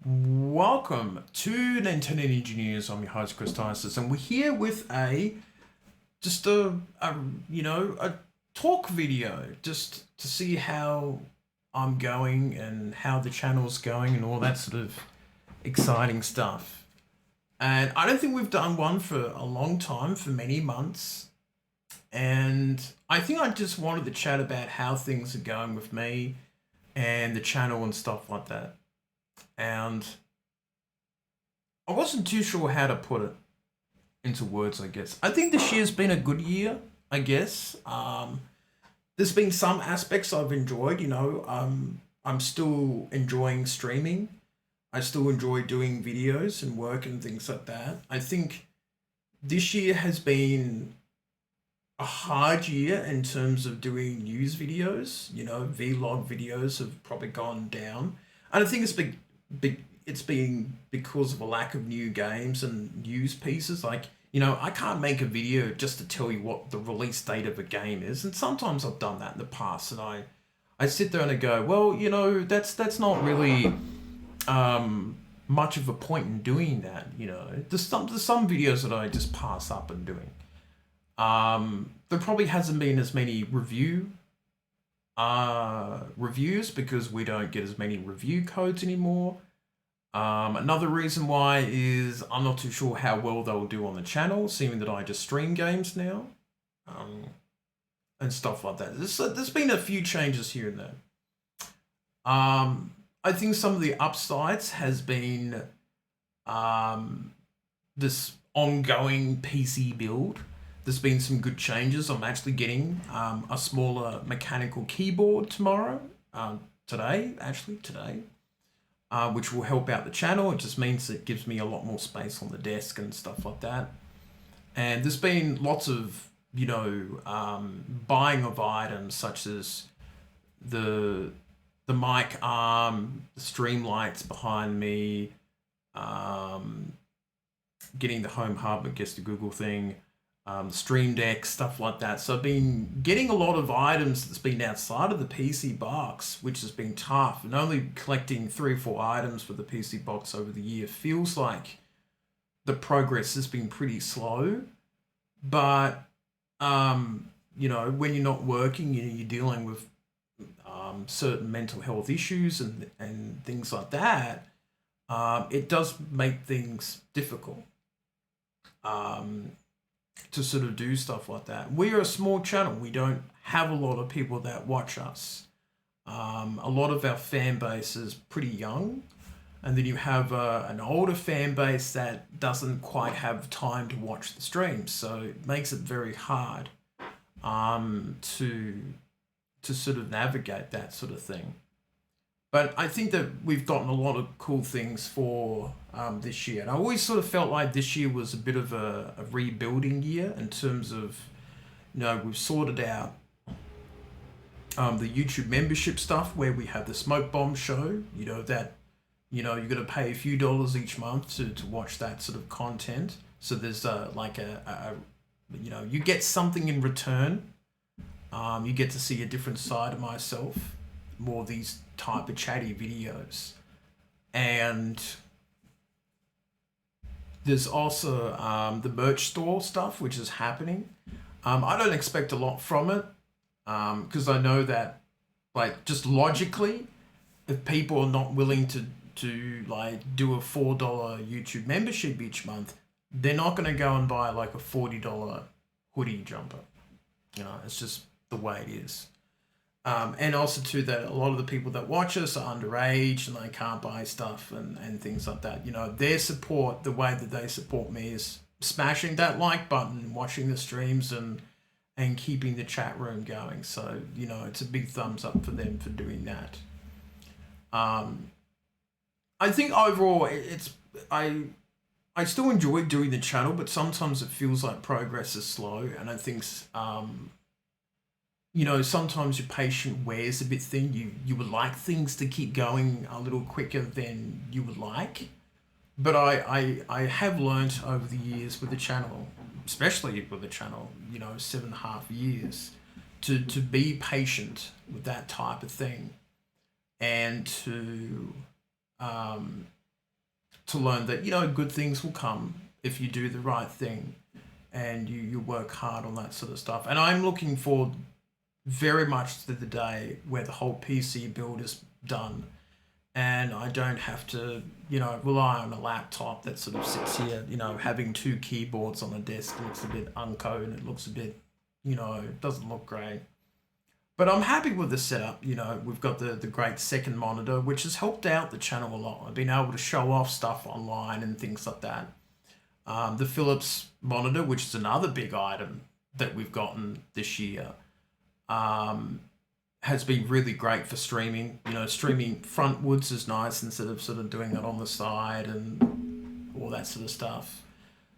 Welcome to Nintendo Engineers. I'm your host Chris Tysus, and we're here with just a talk video just to see how I'm going and how the channel's going and all that sort of exciting stuff. And I don't think we've done one for a long time, for many months. And I think I just wanted to chat about how things are going with me and the channel and stuff like that. And I wasn't too sure how to put it into words, I guess. I think this year's been a good year, I guess. There's been some aspects I've enjoyed, I'm still enjoying streaming. I still enjoy doing videos and work and things like that. I think this year has been a hard year in terms of doing news videos. Vlog videos have probably gone down. And I think it's been because of a lack of new games and news pieces. Like, I can't make a video just to tell you what the release date of a game is. And sometimes I've done that in the past, and I sit there and I go, well, that's not really much of a point in doing that. There's some videos that I just pass up and doing. There probably hasn't been as many reviews because we don't get as many review codes anymore. Another reason why is I'm not too sure how well they'll do on the channel, seeing that I just stream games now, and stuff like that. There's been a few changes here and there. I think some of the upsides has been this ongoing PC build. There's been some good changes. I'm actually getting a smaller mechanical keyboard today, which will help out the channel. It just means it gives me a lot more space on the desk and stuff like that. And there's been lots of, buying of items such as the mic arm, the stream lights behind me, getting the home hub, I guess the Google thing, the Stream Deck, stuff like that. So I've been getting a lot of items that's been outside of the PC box, which has been tough. And only collecting 3 or 4 items for the PC box over the year feels like the progress has been pretty slow. But when you're not working, you're dealing with certain mental health issues and things like that. It does make things difficult. To sort of do stuff like that. We're a small channel. We don't have a lot of people that watch us. A lot of our fan base is pretty young, and then you have an older fan base that doesn't quite have time to watch the streams, so it makes it very hard to sort of navigate that sort of thing. But I think that we've gotten a lot of cool things for this year. And I always sort of felt like this year was a bit of a rebuilding year in terms of, we've sorted out the YouTube membership stuff where we have the Smoke Bomb show, you've got to pay a few dollars each month to watch that sort of content. So there's you get something in return. You get to see a different side of myself, more these type of chatty videos. And there's also the merch store stuff, which is happening. I don't expect a lot from it because I know that, like, just logically, if people are not willing to do a $4 YouTube membership each month, they're not going to go and buy like a $40 hoodie jumper. It's just the way it is. And also too that a lot of the people that watch us are underage and they can't buy stuff and things like that. Their support, the way that they support me is smashing that like button, watching the streams and keeping the chat room going. So, it's a big thumbs up for them for doing that. I think overall I still enjoy doing the channel, but sometimes it feels like progress is slow, and I think sometimes your patience wears a bit thin. You would like things to keep going a little quicker than you would like. But I have learnt over the years with the channel, especially with the channel, 7.5 years, to be patient with that type of thing and to to learn that, you know, good things will come if you do the right thing and you work hard on that sort of stuff. And I'm looking forward very much to the day where the whole PC build is done and I don't have to, you know, rely on a laptop that sort of sits here, you know, having two keyboards on the desk looks a bit unco and it looks a bit, you know, it doesn't look great. But I'm happy with the setup. You know, we've got the great second monitor, which has helped out the channel a lot. I've been able to show off stuff online and things like that. The Philips monitor, which is another big item that we've gotten this year, has been really great for streaming. You know, streaming frontwards is nice instead of sort of doing it on the side and all that sort of stuff.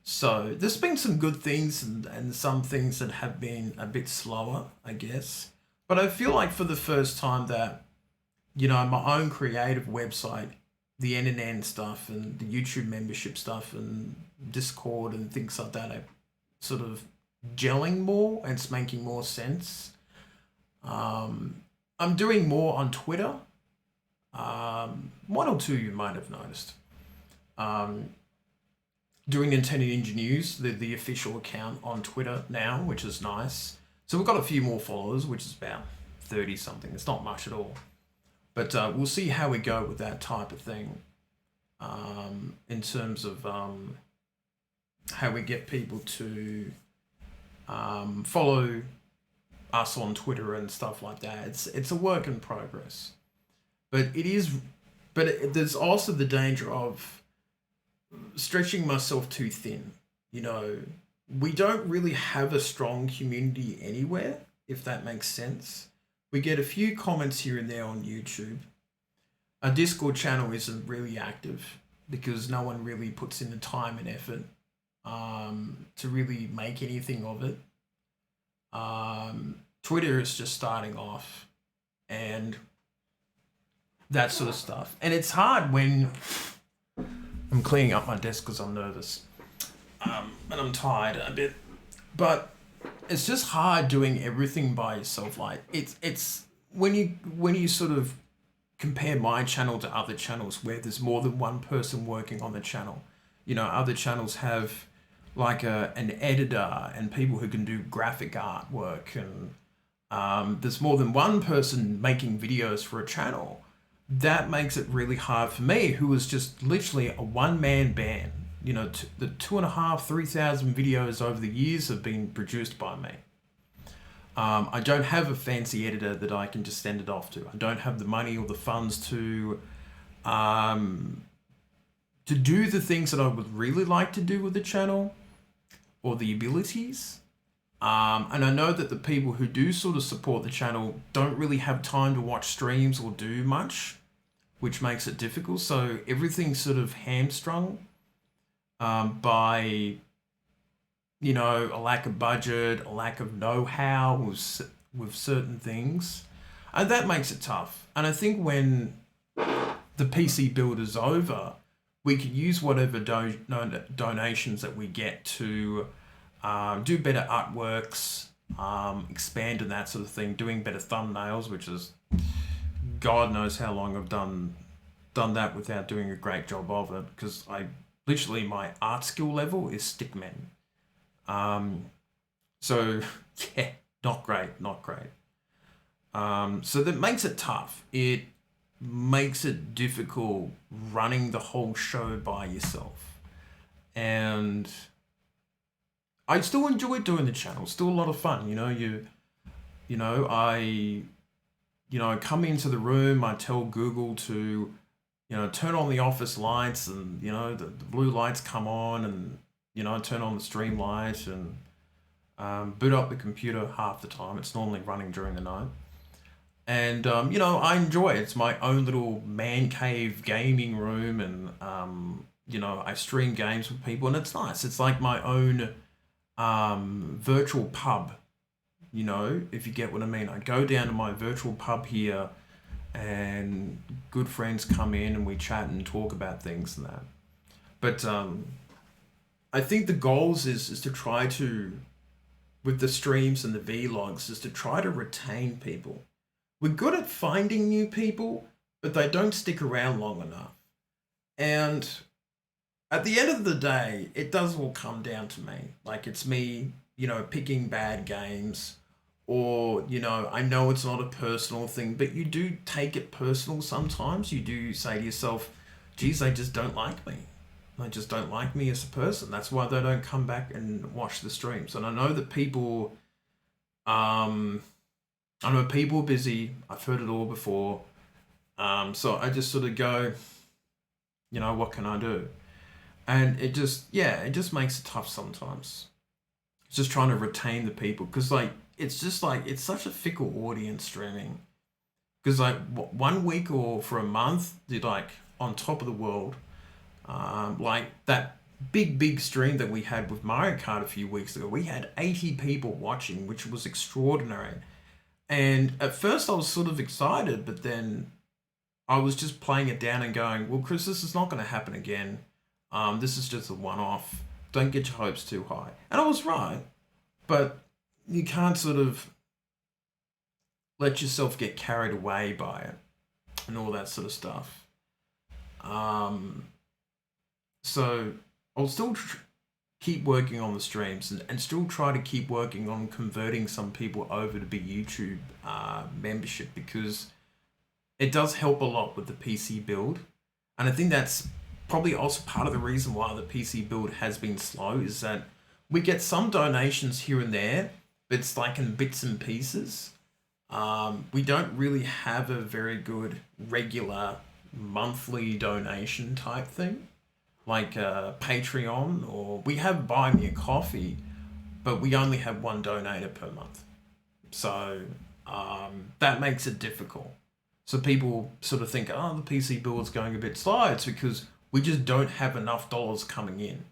So there's been some good things and some things that have been a bit slower, I guess. But I feel like for the first time that, you know, my own creative website, the NNN stuff and the YouTube membership stuff and Discord and things like that are sort of gelling more and it's making more sense. I'm doing more on Twitter. One or two you might have noticed. Doing Nintendo Ninja News, the official account on Twitter now, which is nice. So we've got a few more followers, which is about 30 something. It's not much at all. But we'll see how we go with that type of thing in terms of how we get people to follow us on Twitter and stuff like that. It's a work in progress. But there's also the danger of stretching myself too thin. You know, we don't really have a strong community anywhere, if that makes sense. We get a few comments here and there on YouTube. Our Discord channel isn't really active because no one really puts in the time and effort to really make anything of it. Twitter is just starting off and that sort of stuff. And it's hard when I'm cleaning up my desk because I'm nervous. And I'm tired a bit, but it's just hard doing everything by yourself. Like it's when you sort of compare my channel to other channels where there's more than one person working on the channel. You know, other channels have like an editor and people who can do graphic artwork and there's more than one person making videos for a channel. That makes it really hard for me, who is just literally a one-man band. You know, the 2,500-3,000 videos over the years have been produced by me. I don't have a fancy editor that I can just send it off to. I don't have the money or the funds to do the things that I would really like to do with the channel or the abilities. And I know that the people who do sort of support the channel don't really have time to watch streams or do much, which makes it difficult. So everything's sort of hamstrung by, you know, a lack of budget, a lack of know-how with certain things. And that makes it tough. And I think when the PC build is over, we could use whatever donations that we get to do better artworks, expand and that sort of thing, doing better thumbnails, which is God knows how long I've done that without doing a great job of it, because literally my art skill level is stickman. So yeah, not great. So that makes it tough. It makes it difficult running the whole show by yourself. And I still enjoy doing the channel. Still a lot of fun. I come into the room, I tell Google to, turn on the office lights and, the blue lights come on and, turn on the stream light and boot up the computer half the time. It's normally running during the night. And, I enjoy it. It's my own little man cave gaming room and, I stream games with people and it's nice. It's like my own virtual pub, if you get what I mean. I go down to my virtual pub here and good friends come in and we chat and talk about things and that. But I think the goals is to try to, with the streams and the vlogs, is to try to retain people. We're good at finding new people, but they don't stick around long enough. And at the end of the day, it does all come down to me. Like it's me, picking bad games, or I know it's not a personal thing, but you do take it personal sometimes. You do say to yourself, geez, they just don't like me. They just don't like me as a person. That's why they don't come back and watch the streams. And I know that I know people are busy. I've heard it all before. So I just sort of go, what can I do? And it just makes it tough sometimes. It's just trying to retain the people, because it's just it's such a fickle audience streaming. Because one week or for a month, they're on top of the world. Like that big stream that we had with Mario Kart a few weeks ago, we had 80 people watching, which was extraordinary. And at first I was sort of excited, but then I was just playing it down and going, well, Chris, this is not going to happen again. This is just a one-off. Don't get your hopes too high. And I was right, but you can't sort of let yourself get carried away by it and all that sort of stuff. So I'll still keep working on the streams, and still try to keep working on converting some people over to be YouTube membership, because it does help a lot with the PC build. And I think that's probably also part of the reason why the PC build has been slow, is that we get some donations here and there, but it's in bits and pieces. We don't really have a very good regular monthly donation type thing, like Patreon, or we have Buy Me a Coffee, but we only have one donator per month. So that makes it difficult. So people sort of think, oh, the PC build's going a bit slow. It's because we just don't have enough dollars coming in.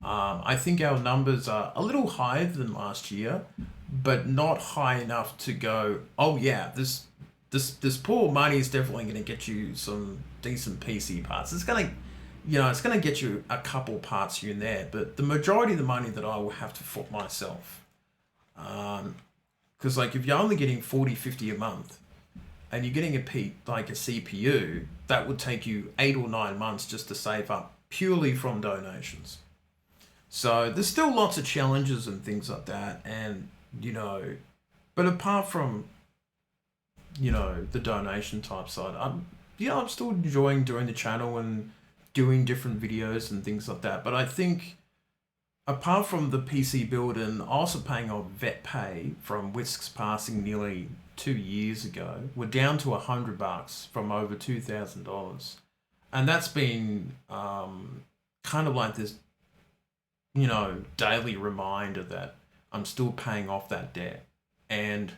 I think our numbers are a little higher than last year, but not high enough to go, oh yeah, this pool money is definitely going to get you some decent PC parts. It's going to, it's going to get you a couple parts here and there, but the majority of the money that I will have to foot myself. Because if you're only getting 40, 50 a month, and you're getting a CPU, that would take you 8 or 9 months just to save up purely from donations. So there's still lots of challenges and things like that, and but apart from the donation type side, I'm still enjoying doing the channel and doing different videos and things like that. But I think apart from the PC build and also paying off vet pay from Whisk's passing nearly 2 years ago, we're down to $100 from over $2,000, and that's been kind of like this, daily reminder that I'm still paying off that debt, and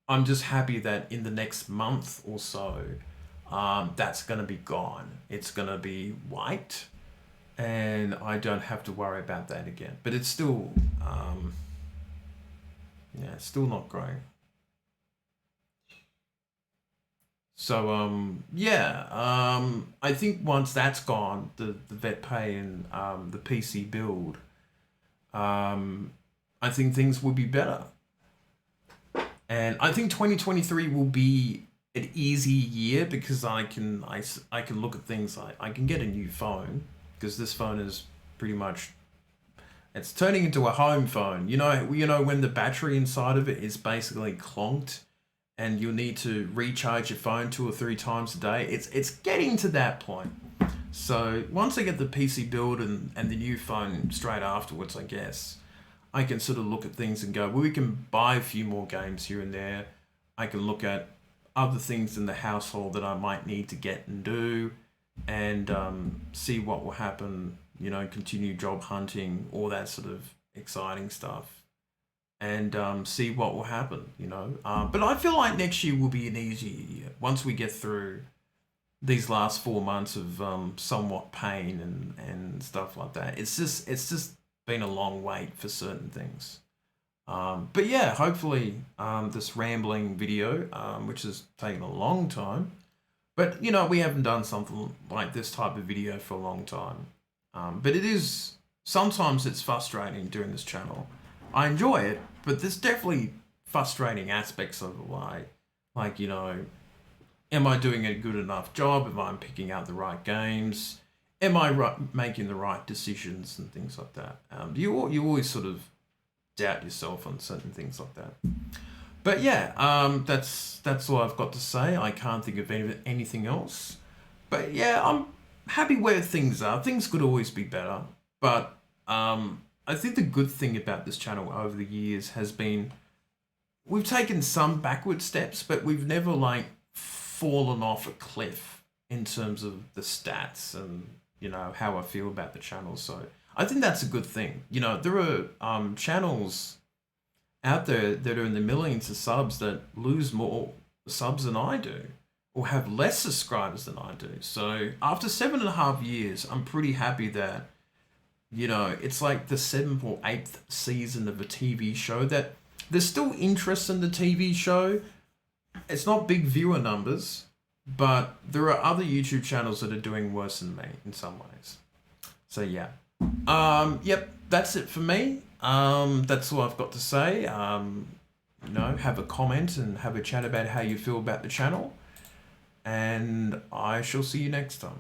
I'm just happy that in the next month or so, that's going to be gone. It's going to be wiped, and I don't have to worry about that again. But it's still, it's still not great. So, I think once that's gone, the vet pay and the PC build, I think things will be better. And I think 2023 will be an easy year, because I can look at things like I can get a new phone, because this phone is pretty much, it's turning into a home phone. When the battery inside of it is basically clonked, and you'll need to recharge your phone 2 or 3 times a day. It's getting to that point. So once I get the PC build and the new phone straight afterwards, I guess, I can sort of look at things and go, well, we can buy a few more games here and there. I can look at other things in the household that I might need to get and do, and see what will happen, continue job hunting, all that sort of exciting stuff, and see what will happen, But I feel like next year will be an easier year once we get through these last 4 months of somewhat pain and stuff like that. It's just been a long wait for certain things. But yeah, hopefully this rambling video, which has taken a long time, but we haven't done something like this type of video for a long time. But sometimes it's frustrating doing this channel. I enjoy it, but there's definitely frustrating aspects of it, am I doing a good enough job? Am I picking out the right games? am I making the right decisions and things like that. You always sort of doubt yourself on certain things like that. But yeah, that's all I've got to say. I can't think of anything else. But yeah, I'm happy where things are. Things could always be better, but I think the good thing about this channel over the years has been we've taken some backward steps, but we've never like fallen off a cliff in terms of the stats and how I feel about the channel. So I think that's a good thing. There are channels out there that are in the millions of subs that lose more subs than I do, or have less subscribers than I do. So after 7.5 years, I'm pretty happy that it's like the 7th or 8th season of a TV show that there's still interest in the TV show. It's not big viewer numbers, but there are other YouTube channels that are doing worse than me in some ways. So yeah. Yep, that's it for me. That's all I've got to say. Have a comment and have a chat about how you feel about the channel. And I shall see you next time.